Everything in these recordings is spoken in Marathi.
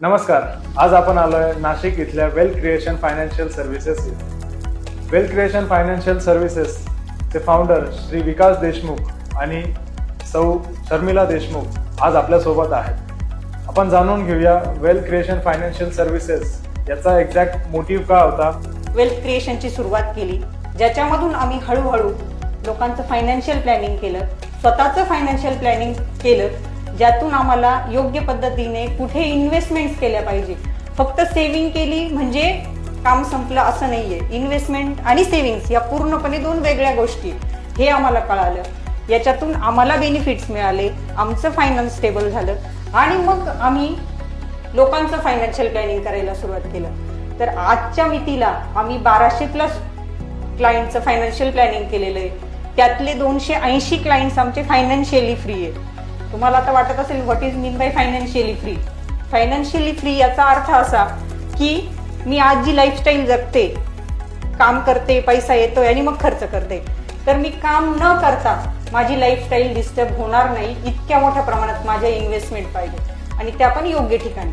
नमस्कार. आज आपण आलोय नाशिक इथल्या wealth creation financial services. Wealth creation financial services चे फाउंडर श्री विकास देशमुख आणि सौ शर्मिला देशमुख आज आपल्या सोबत आहेत. आपण जाणून घेऊया वेल्थ क्रिएशन फायनान्शियल सर्व्हिसेस याचा एक्झॅक्ट मोटिव्ह काय होता. वेल्थ क्रिएशनची सुरुवात केली, ज्याच्यामधून आम्ही हळूहळू लोकांचं फायनान्शियल प्लॅनिंग केलं, स्वतःचं फायनान्शियल प्लॅनिंग केलं, ज्यातून आम्हाला योग्य पद्धतीने कुठे इन्व्हेस्टमेंट केल्या पाहिजे. फक्त सेव्हिंग केली म्हणजे काम संपलं असं नाहीये. इन्व्हेस्टमेंट आणि सेव्हिंग्स या पूर्णपणे दोन वेगळ्या गोष्टी, हे आम्हाला कळालं. याच्यातून आम्हाला बेनिफिट्स मिळाले, आमचं फायनान्स स्टेबल झालं आणि मग आम्ही लोकांचं फायनान्शियल प्लॅनिंग करायला सुरुवात केलं. तर आजच्या मितीला आम्ही 1200+ क्लायंटचं फायनान्शियल प्लॅनिंग केलेलं आहे. त्यातले 280 क्लायंट्स आमचे फायनान्शियली फ्री आहे. तुम्हाला आता वाटत असेल what is mean by financially free. Financially free याचा अर्थ असा की मी आज जी लाईफस्टाईल जगते, काम करते, पैसा येतोय आणि मग खर्च करते, तर मी काम न करता माझी लाईफस्टाईल डिस्टर्ब होणार नाही. इतक्या मोठ्या प्रमाणात माझ्या इन्व्हेस्टमेंट पाहिजे आणि त्या पण योग्य ठिकाणी,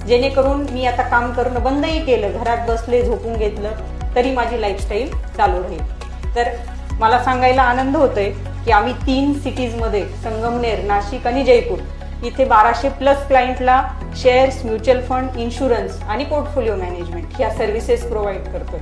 जेणेकरून मी आता काम करणं बंदही केलं, घरात बसले, झोपून घेतलं तरी माझी लाईफस्टाईल चालू राहील. तर मला सांगायला आनंद होतोय की आम्ही 3 सिटीजमध्ये संगमनेर, नाशिक आणि जयपूर इथे 1200+ क्लायंटला शेअर्स, म्युच्युअल फंड, इन्शुरन्स आणि पोर्टफोलिओ मॅनेजमेंट ह्या सर्व्हिसेस प्रोव्हाइड करतोय.